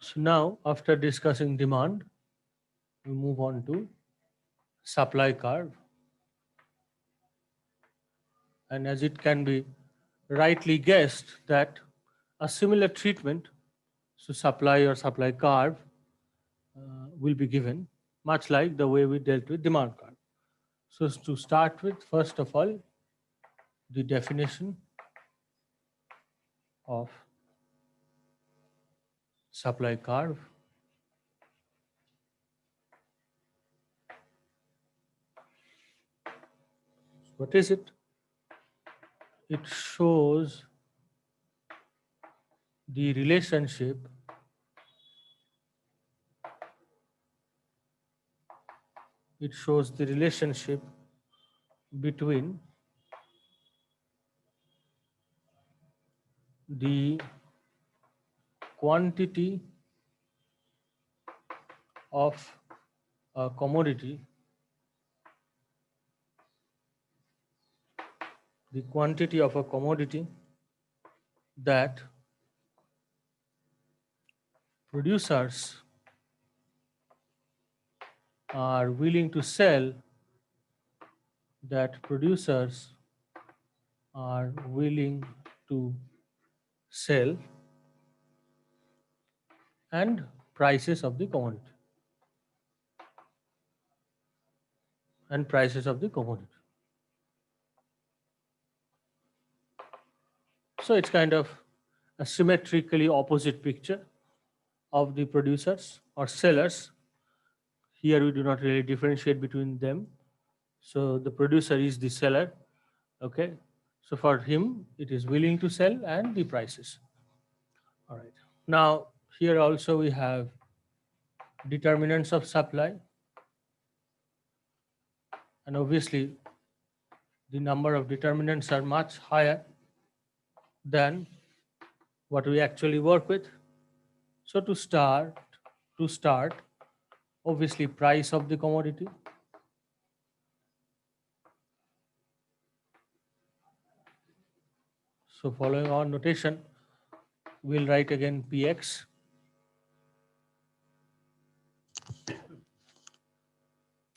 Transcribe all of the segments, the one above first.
So now, after discussing demand, we move on to supply curve. And as it can be rightly guessed that a similar treatment to supply or supply curve will be given, much like the way we dealt with demand curve. So to start with, first of all, the definition of supply curve. What is it? It shows the relationship between the quantity of a commodity, that producers are willing to sell, that producers are willing to sell, and prices of the commodity, So it's kind of a symmetrically opposite picture of the producers or sellers. Here we do not really differentiate between them. So the producer is the seller. Okay. So for him, it is willing to sell and the prices. All right. Now, here also we have determinants of supply. And obviously, the number of determinants are much higher than what we actually work with. So to start, obviously price of the commodity. So following our notation, we'll write again Px.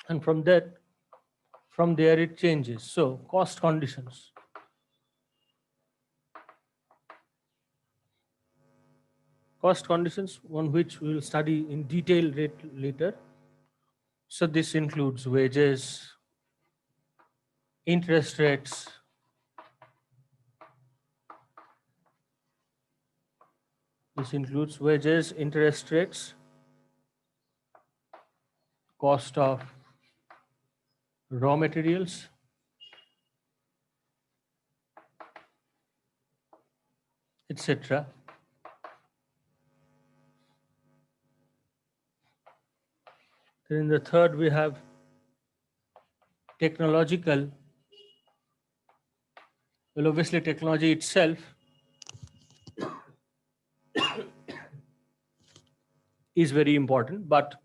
And from there it changes. So cost conditions. Cost conditions on which we will study in detail later. So this includes wages, interest rates, cost of raw materials, etc. Then in the third we have technological. Well, obviously technology itself is very important, but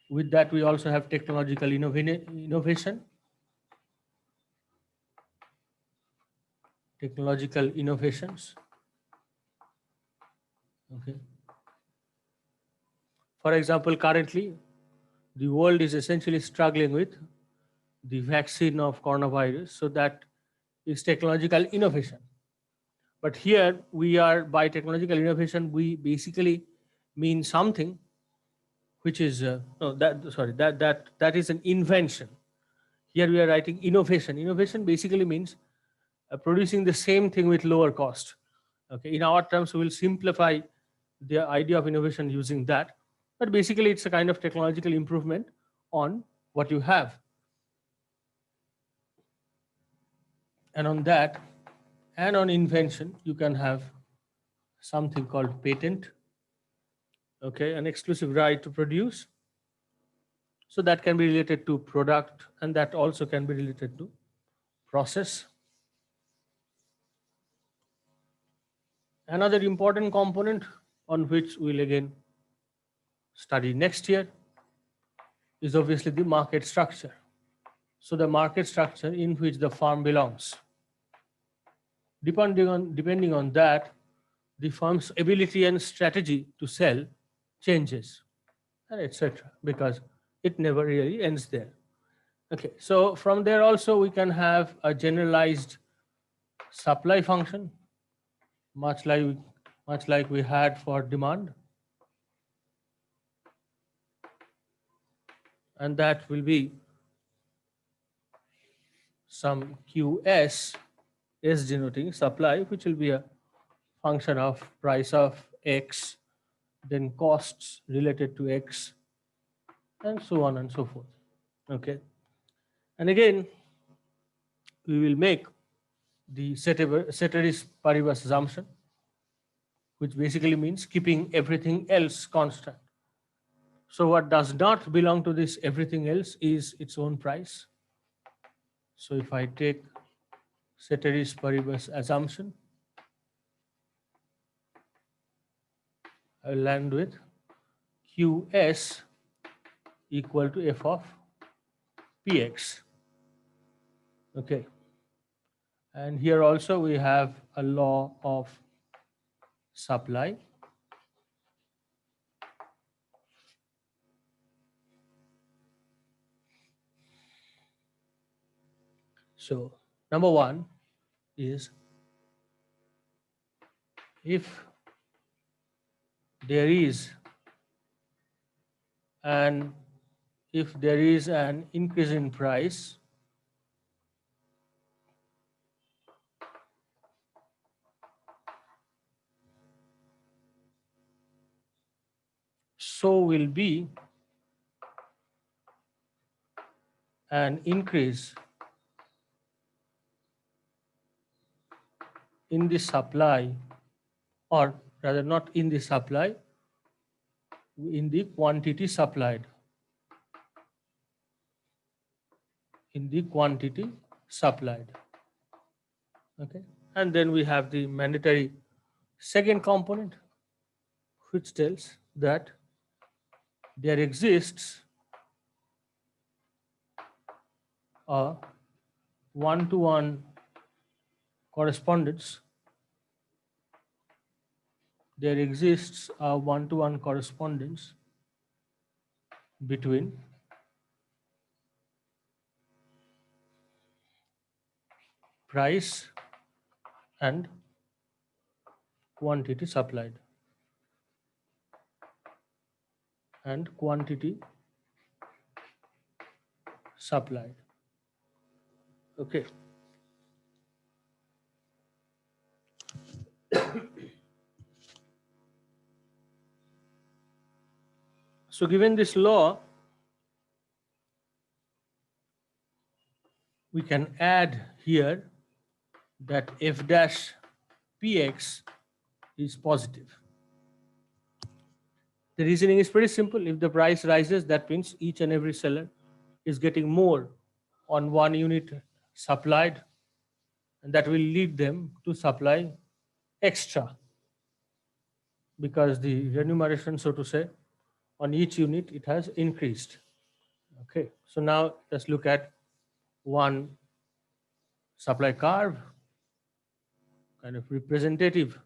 with that we also have technological innovation. Technological innovations. Okay. For example, currently the world is essentially struggling with the vaccine of coronavirus, so that is technological innovation. But here we are, by technological innovation, we basically mean something which is that is an invention. Here we are writing innovation. Innovation basically means producing the same thing with lower cost. Okay, in our terms, we will simplify the idea of innovation using that. But basically, it's a kind of technological improvement on what you have. And on that, and on invention, you can have something called patent. Okay, an exclusive right to produce. So that can be related to product, and that also can be related to process. Another important component on which we'll again study next year is obviously the market structure. So the market structure in which the firm belongs. Depending on that, the firm's ability and strategy to sell changes, and etc. Because it never really ends there. Okay, so from there also we can have a generalized supply function, much like we had for demand, and that will be some QS, S denoting supply, which will be a function of price of X, then costs related to X, and so on and so forth. Okay, and again we will make the ceteris paribus assumption, which basically means keeping everything else constant. So what does not belong to this everything else is its own price. So if I take ceteris paribus assumption, I will land with QS equal to f of Px. Okay. And here also we have a law of supply. So number one is if there is an increase in price, so will be an increase in the supply, or rather not in the supply, in the quantity supplied. In the quantity supplied. Okay. And then we have the mandatory second component, which tells that there exists a one-to-one correspondence. There exists a one-to-one correspondence between price and quantity supplied. And quantity supplied. Okay. So given this law, we can add here that f dash px is positive. The reasoning is pretty simple. If the price rises, that means each and every seller is getting more on one unit supplied, and that will lead them to supply extra, because the remuneration, so to say, on each unit it has increased. Okay, so now let's look at one supply curve, kind of representative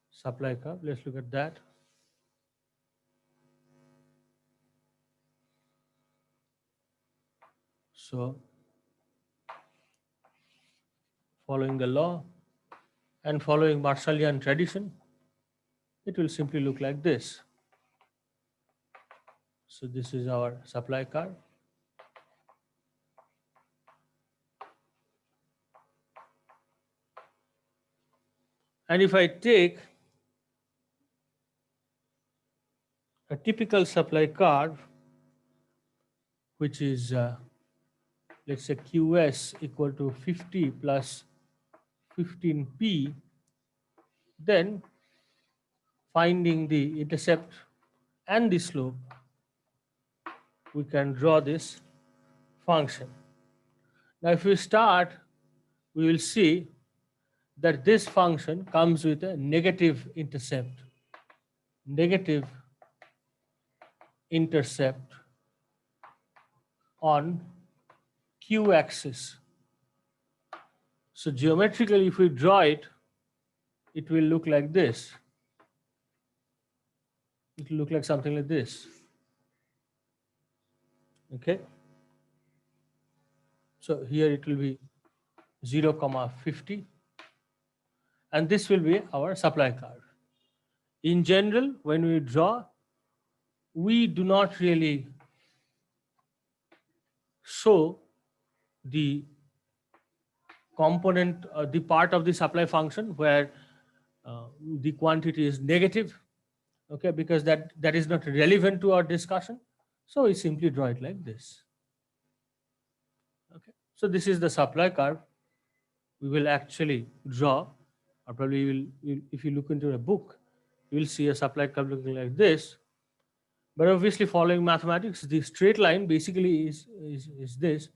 supply curve. Let's look at that. So following the law and following Marshallian tradition, it will simply look like this. So this is our supply curve. And if I take a typical supply curve, which is, let's say, QS equal to 50 plus 15P, then finding the intercept and the slope, we can draw this function. Now, if we start, we will see that this function comes with a negative intercept. Negative intercept on Q axis. So geometrically, if we draw it, it will look like this. it will look like something like this. Okay. So here it will be 0, 50, and this will be our supply curve. In general, when we draw, we do not really show the component, the part of the supply function where the quantity is negative, okay, because that is not relevant to our discussion. So we simply draw it like this. Okay, so this is the supply curve we will actually draw, or probably if you look into a book, you will see a supply curve looking like this. But obviously, following mathematics, the straight line basically is this,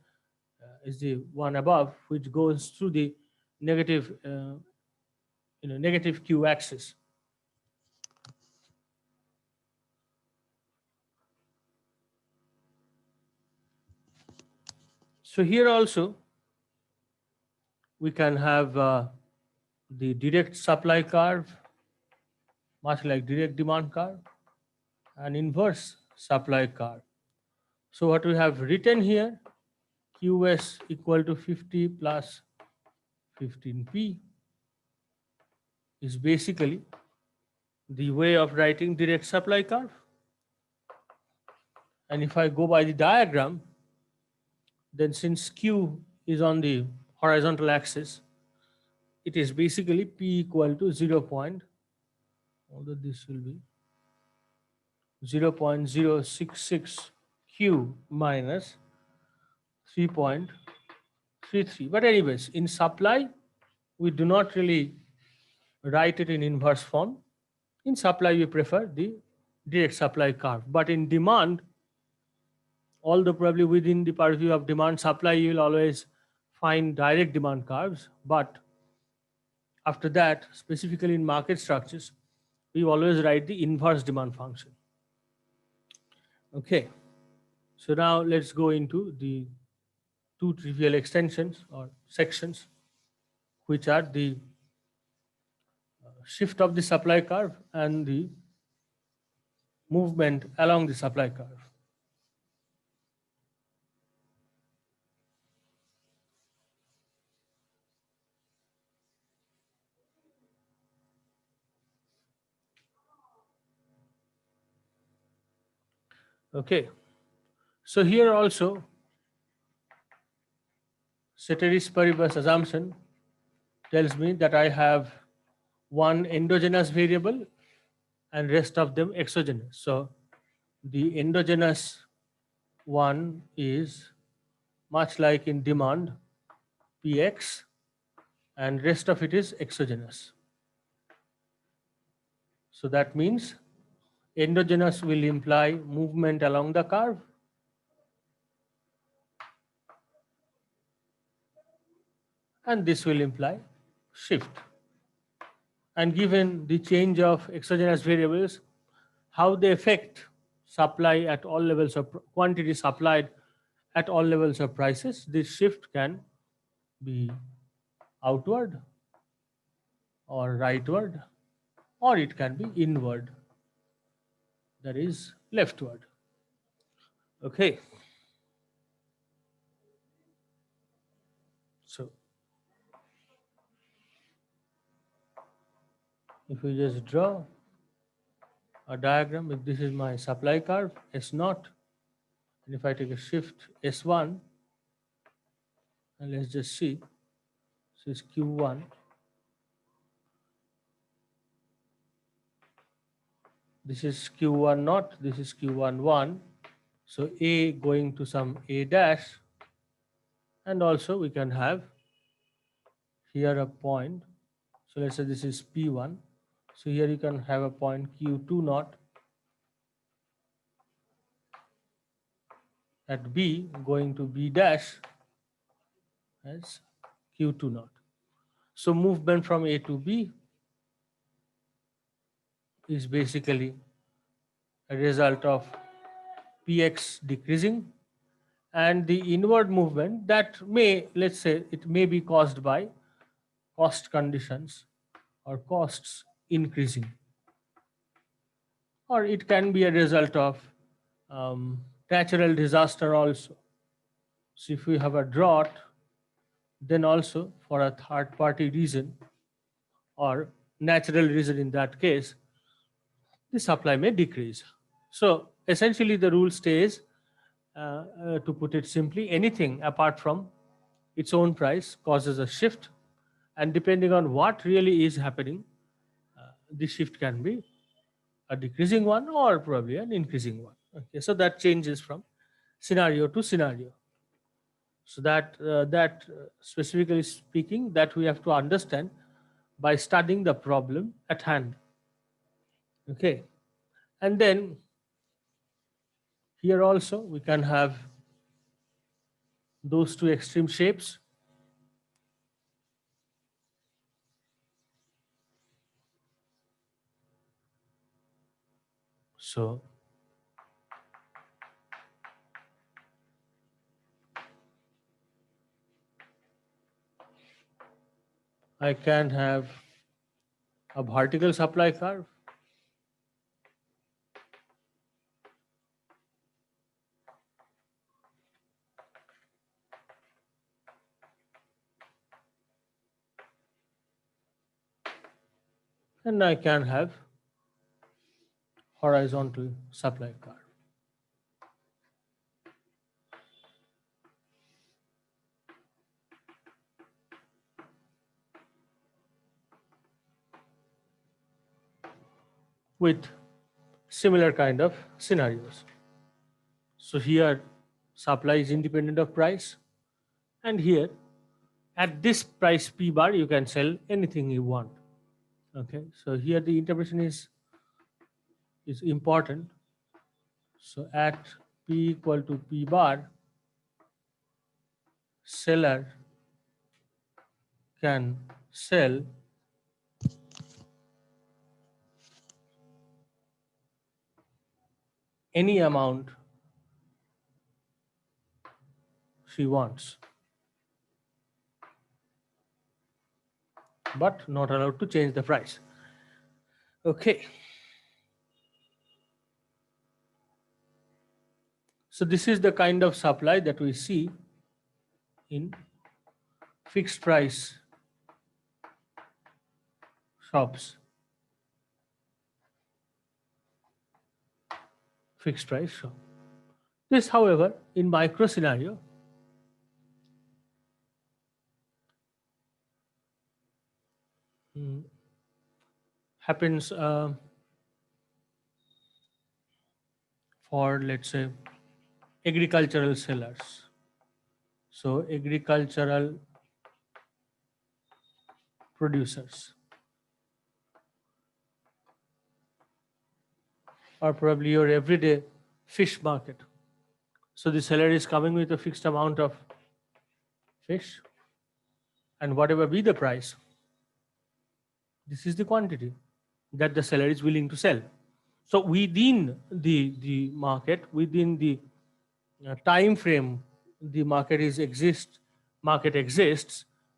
is the one above, which goes through the negative, negative q axis. So here also we can have the direct supply curve, much like direct demand curve, and inverse supply curve. So what we have written here, Qs equal to 50 plus 15p, is basically the way of writing direct supply curve. And if I go by the diagram, then since Q is on the horizontal axis, it is basically P equal to 0. Although this will be 0.066 Q minus 3.33. But anyways, in supply, we do not really write it in inverse form. In supply, we prefer the direct supply curve. But in demand, although probably within the purview of demand supply, you will always find direct demand curves. But after that, specifically in market structures, we always write the inverse demand function. Okay. So now let's go into the two trivial extensions or sections, which are the shift of the supply curve and the movement along the supply curve. Okay. So here also, ceteris paribus assumption tells me that I have one endogenous variable and rest of them exogenous. So the endogenous one is much like in demand, Px, and rest of it is exogenous. So that means endogenous will imply movement along the curve, and this will imply shift. And given the change of exogenous variables, how they affect supply at all levels of quantity supplied at all levels of prices, this shift can be outward or rightward, or it can be inward, that is leftward. Okay. So if we just draw a diagram, if this is my supply curve, S0, and if I take a shift S1, and let's just see, this is Q1, this is Q1 naught, this is Q1 1, so A going to some A dash, and also we can have here a point, so let's say this is P1, so here you can have a point Q2 naught at B going to B dash as Q2 naught. So movement from A to B is basically a result of Px decreasing, and the inward movement that may, let's say, it may be caused by cost conditions or costs increasing, or it can be a result of natural disaster also. So if we have a drought, then also for a third party reason or natural reason in that case, the supply may decrease. So essentially the rule stays, to put it simply, anything apart from its own price causes a shift, and depending on what really is happening, the shift can be a decreasing one or probably an increasing one. Okay, so that changes from scenario to scenario. So that specifically speaking, that we have to understand by studying the problem at hand. Okay, and then here also we can have those two extreme shapes. So I can have a vertical supply curve, and I can have horizontal supply curve. With similar kind of scenarios. So here supply is independent of price, and here at this price P bar you can sell anything you want. Okay, so here the interpretation is important. So at P equal to P bar, seller can sell any amount she wants, but not allowed to change the price. Okay. So this is the kind of supply that we see in fixed price shops. Fixed price shop. This, however, in micro scenario, happens for, let's say, agricultural sellers. So agricultural producers, or probably your everyday fish market. So the seller is coming with a fixed amount of fish, and whatever be the price, this is the quantity that the seller is willing to sell. So within the market, within the time frame the market exists,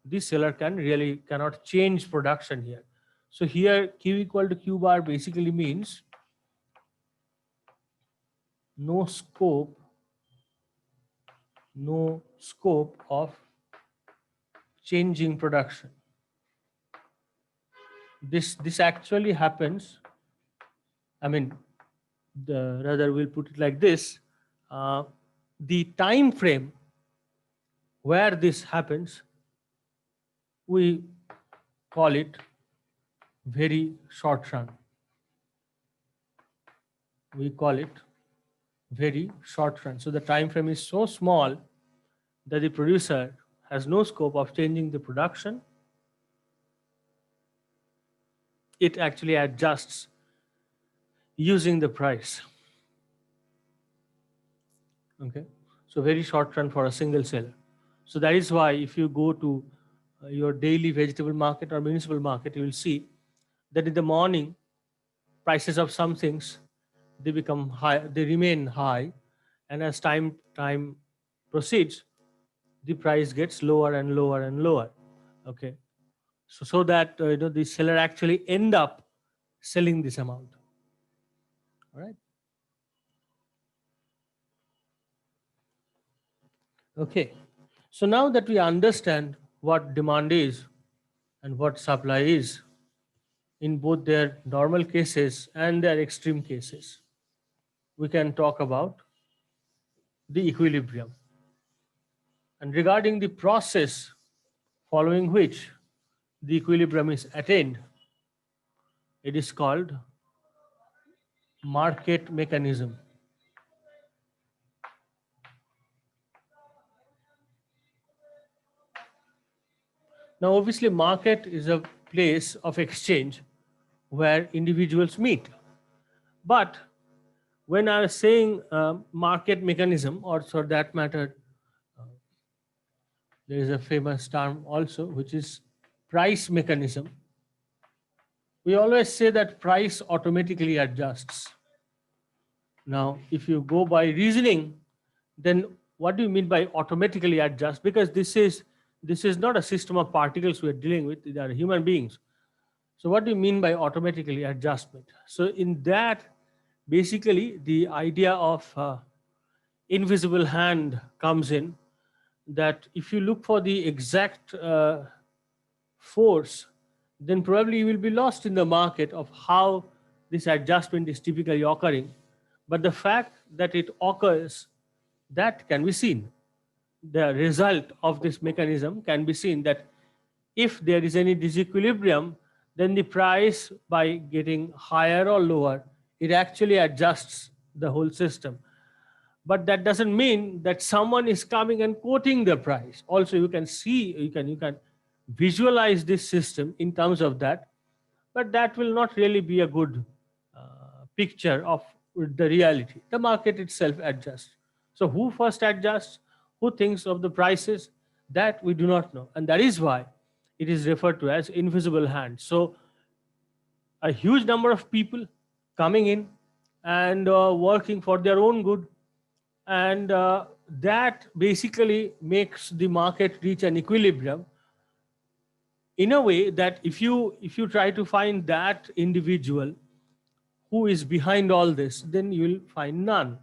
the seller cannot change production here. So here Q equal to Q bar basically means no scope of changing production. This actually happens, I mean, rather we'll put it like this, the time frame where this happens, we call it very short run. We call it very short run. So the time frame is so small that the producer has no scope of changing the production. It actually adjusts using the price. Okay, so very short run for a single seller. So that is why if you go to your daily vegetable market or municipal market, you will see that in the morning prices of some things, they become high, they remain high, and as time proceeds, the price gets lower and lower and lower. Okay, so that the seller actually end up selling this amount. All right. Okay. So now that we understand what demand is and what supply is in both their normal cases and their extreme cases, we can talk about the equilibrium. And regarding the process following which the equilibrium is attained, it is called market mechanism. Now, obviously, market is a place of exchange where individuals meet. But when I was saying market mechanism, or for that matter, there is a famous term also, which is price mechanism. We always say that price automatically adjusts. Now, if you go by reasoning, then what do you mean by automatically adjust? Because this is not a system of particles we are dealing with; they are human beings. So, what do you mean by automatically adjustment? So, in that, basically, the idea of invisible hand comes in. That if you look for the exact force, then probably you will be lost in the market of how this adjustment is typically occurring. But the fact that it occurs, that can be seen. The result of this mechanism can be seen, that if there is any disequilibrium, then the price, by getting higher or lower, it actually adjusts the whole system. But that doesn't mean that someone is coming and quoting the price. Also, you can see, you can visualize this system in terms of that, but that will not really be a good picture of the reality. The market itself adjusts. So who first adjusts, who thinks of the prices, that we do not know, and that is why it is referred to as invisible hand. So a huge number of people coming in and working for their own good, and that basically makes the market reach an equilibrium, in a way that if you try to find that individual who is behind all this, then you will find none.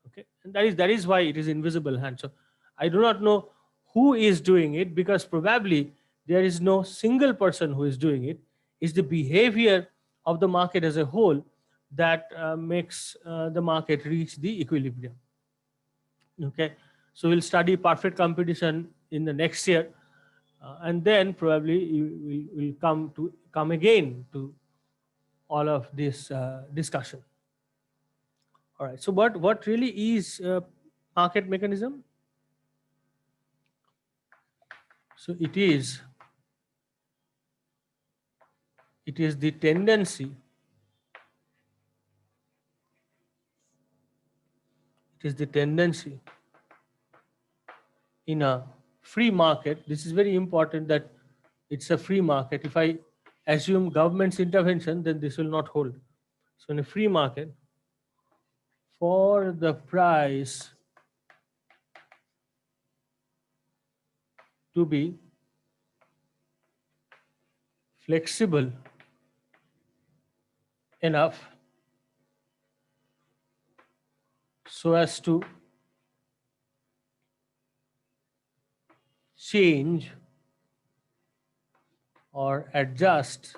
Okay, and that is why it is invisible hand. So I do not know who is doing it, because probably there is no single person who is doing it. It's the behavior of the market as a whole that makes the market reach the equilibrium. Okay, so we'll study perfect competition in the next year, and then probably we'll come again to all of this discussion. All right, so what really is market mechanism? So it is the tendency, in a free market. This is very important, that it's a free market. If I assume government's intervention, then this will not hold. So in a free market, for the price to be flexible enough so as to change or adjust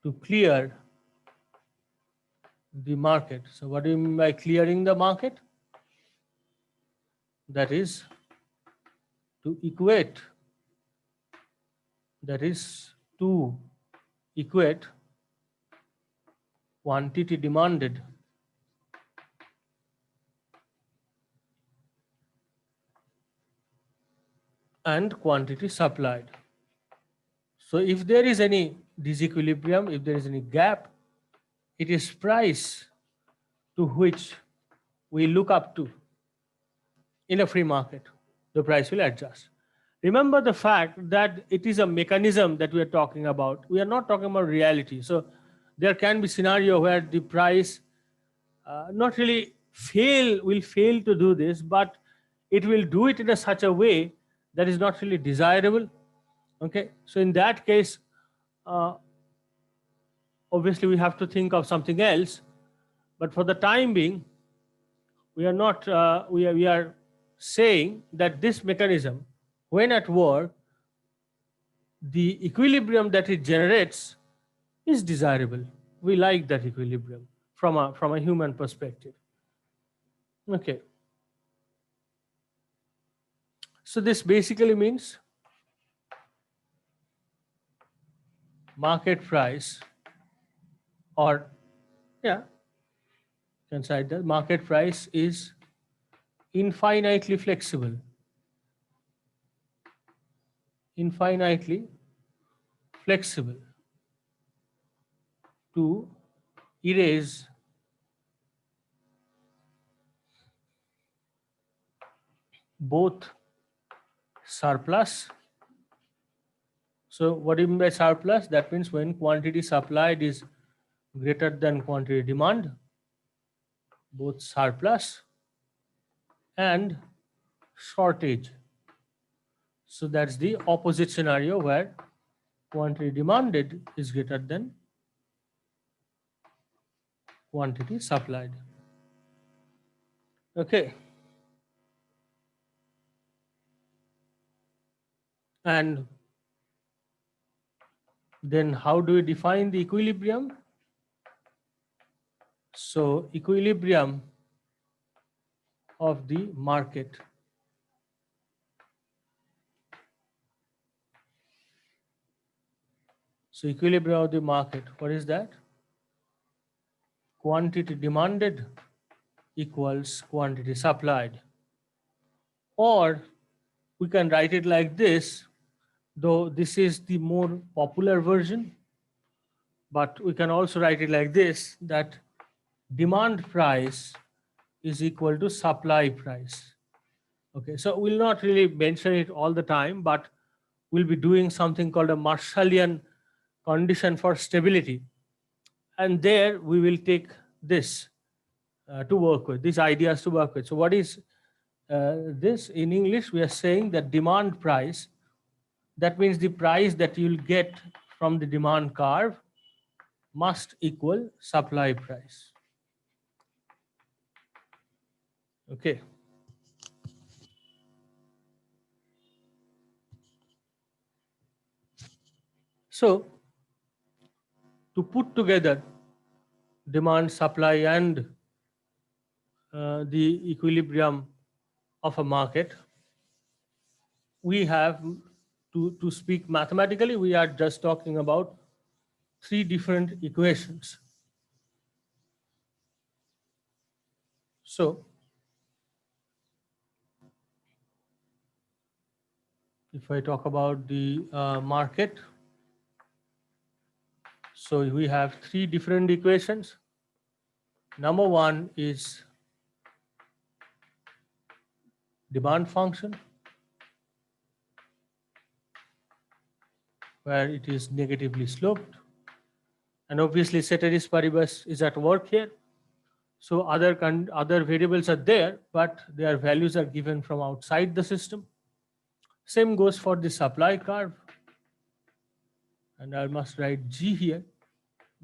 to clear the market. So what do you mean by clearing the market? That is to equate, quantity demanded and quantity supplied. So if there is any disequilibrium, if there is any gap, it is price to which we look up to. In a free market, the price will adjust. Remember the fact that it is a mechanism that we are talking about. We are not talking about reality. So there can be scenario where the price not really will fail to do this, but it will do it in such a way that is not really desirable. Okay, so in that case, obviously we have to think of something else, but for the time being, we are not, we are saying that this mechanism, when at work, the equilibrium that it generates is desirable. We like that equilibrium from a human perspective. Okay. So this basically means market price, or yeah, consider that market price is infinitely flexible, infinitely flexible to erase both surplus. So what do you mean by surplus? That means when quantity supplied is greater than quantity demand, both surplus and shortage. So that's the opposite scenario where quantity demanded is greater than quantity supplied. Okay. And then how do we define the equilibrium? So equilibrium of the market. So equilibrium of the market, what is that? Quantity demanded equals quantity supplied. Or we can write it like this, though this is the more popular version, but we can also write it like this, that demand price is equal to supply price. Okay, so we'll not really mention it all the time, but we'll be doing something called a Marshallian condition for stability. And there we will take this to work with, these ideas to work with. So what is this? In English, we are saying that demand price, that means the price that you'll get from the demand curve must equal supply price. Okay. So to put together demand, supply, and the equilibrium of a market, we have to speak mathematically, we are just talking about three different equations. So if I talk about the market, so we have three different equations. Number one is demand function, where it is negatively sloped. And obviously ceteris paribus is at work here. So other variables are there, but their values are given from outside the system. Same goes for the supply curve. And I must write G here,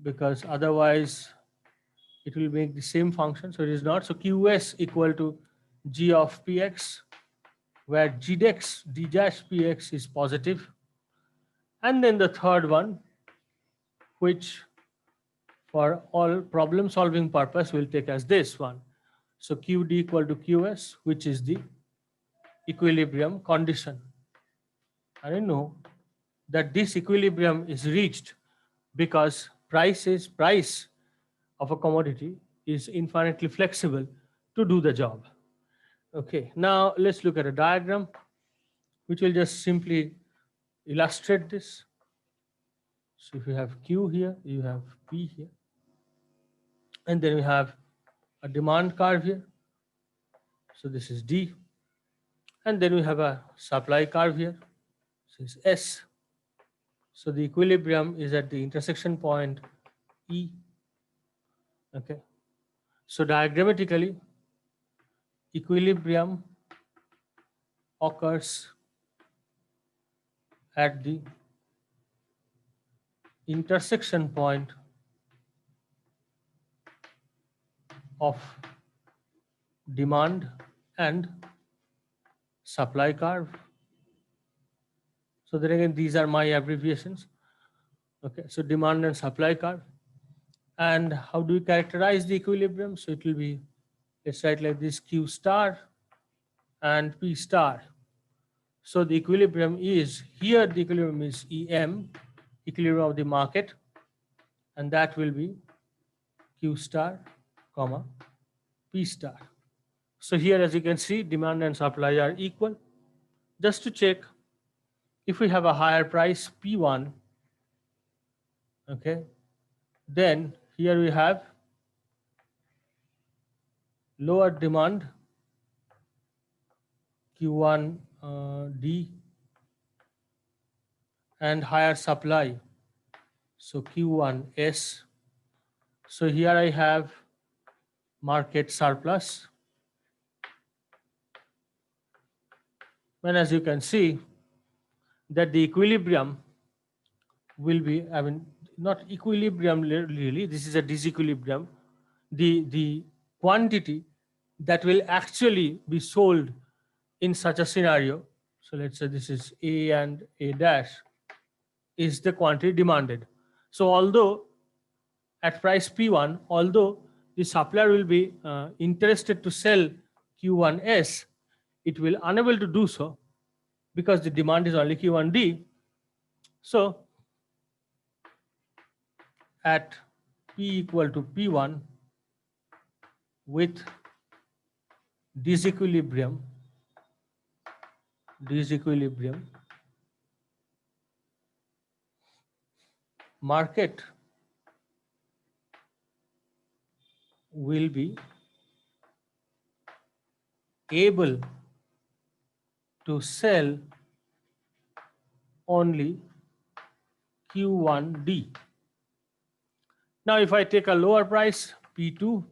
because otherwise it will make the same function. So it is not. So QS equal to G of Px, where G dash Px is positive. And then the third one, which for all problem solving purpose we'll take as this one. So QD equal to QS, which is the equilibrium condition. And I know that this equilibrium is reached because price of a commodity is infinitely flexible to do the job. Okay, now let's look at a diagram which will just simply illustrate this. So if you have Q here, you have P here, and then we have a demand curve here. So this is D, and then we have a supply curve here. This is S. So the equilibrium is at the intersection point E. Okay. So diagrammatically, equilibrium occurs at the intersection point of demand and supply curve. So then again, these are my abbreviations. Okay, so demand and supply curve. And how do we characterize the equilibrium? So it will be, let's write like this, Q star and P star. So the equilibrium is, here the equilibrium is EM, equilibrium of the market, and that will be Q star, comma, P star. So here, as you can see, demand and supply are equal. Just to check, if we have a higher price P1, okay, then here we have lower demand Q1D and higher supply, so Q1S. So here I have market surplus, and as you can see that the equilibrium will be, I mean, not equilibrium really, this is a disequilibrium. The quantity that will actually be sold in such a scenario, so let's say this is A and A dash, is the quantity demanded. So although at price P1, although the supplier will be interested to sell Q1S, it will unable to do so because the demand is only Q1D. So at P equal to P1 with disequilibrium, market will be able to sell only Q1D. Now if I take a lower price P2,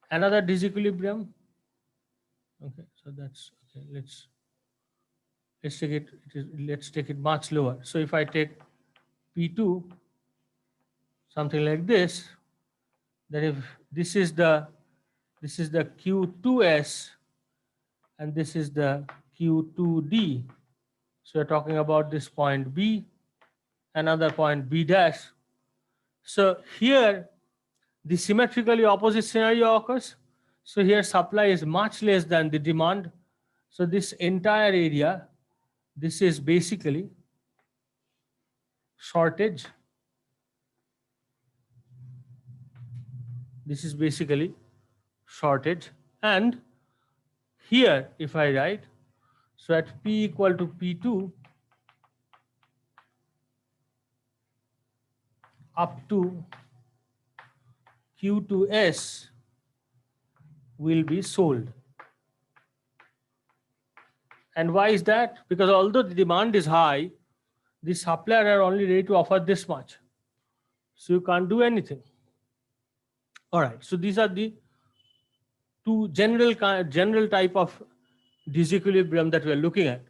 another disequilibrium, okay, so that's okay, let's take it much lower. So if I take P2 something like this, then if this is the Q2S and this is the Q2D, so we're talking about this point B, another point B dash. So here the symmetrically opposite scenario occurs. So here supply is much less than the demand. So this entire area, this is basically shortage. This is basically shortage. And here if I write, so at P equal to P2 up to Q2S will be sold. And why is that? Because although the demand is high, the supplier are only ready to offer this much. So you can't do anything. All right, so these are the two general type of disequilibrium that we are looking at.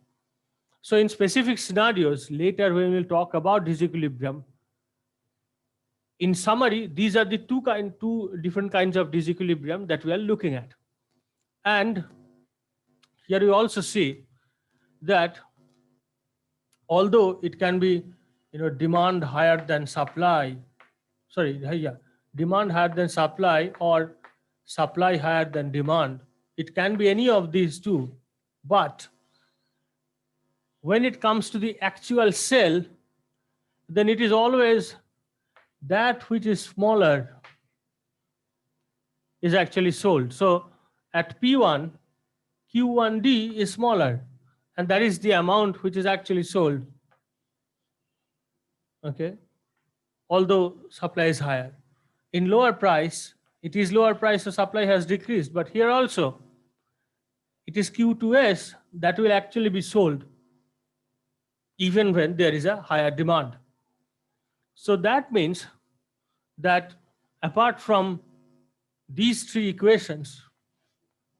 So in specific scenarios, later when we'll talk about disequilibrium, in summary, these are the two different kinds of disequilibrium that we are looking at. And here you also see that although it can be, demand higher than supply, demand higher than supply or supply higher than demand, it can be any of these two. But when it comes to the actual sale, then it is always that which is smaller is actually sold. So at P1, Q1D is smaller, and that is the amount which is actually sold. Okay, although supply is higher. In lower price, it is lower price, so supply has decreased. But here also, it is Q2S that will actually be sold, even when there is a higher demand. So that means that apart from these three equations,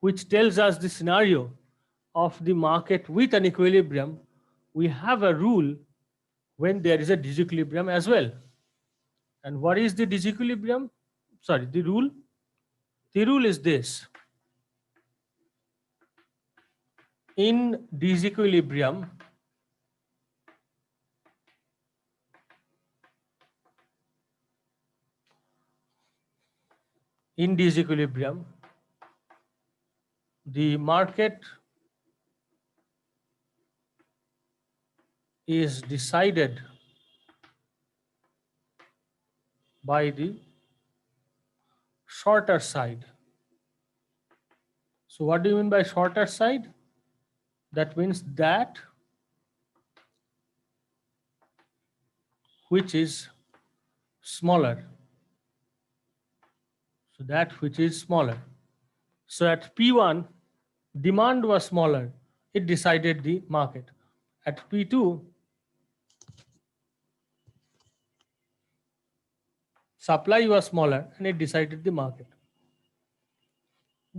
which tells us the scenario of the market with an equilibrium, we have a rule when there is a disequilibrium as well. And what is the disequilibrium? Sorry, the rule? The rule is this. In disequilibrium, the market is decided by the shorter side. So what do you mean by shorter side? That means that which is smaller. So that which is smaller. So at P1, demand was smaller. It decided the market. At P2, supply was smaller and it decided the market.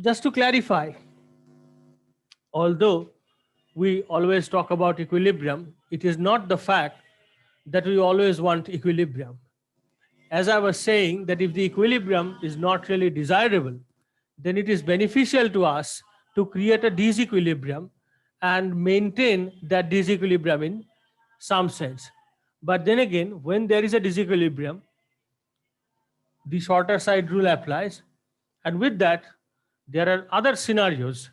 Just to clarify, although we always talk about equilibrium, it is not the fact that we always want equilibrium. As I was saying, that if the equilibrium is not really desirable, then it is beneficial to us to create a disequilibrium and maintain that disequilibrium in some sense. But then again, when there is a disequilibrium, the shorter side rule applies. And with that, there are other scenarios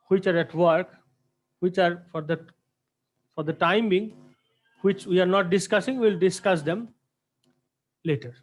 which are at work, which are for the time being, which we are not discussing. We'll discuss them later.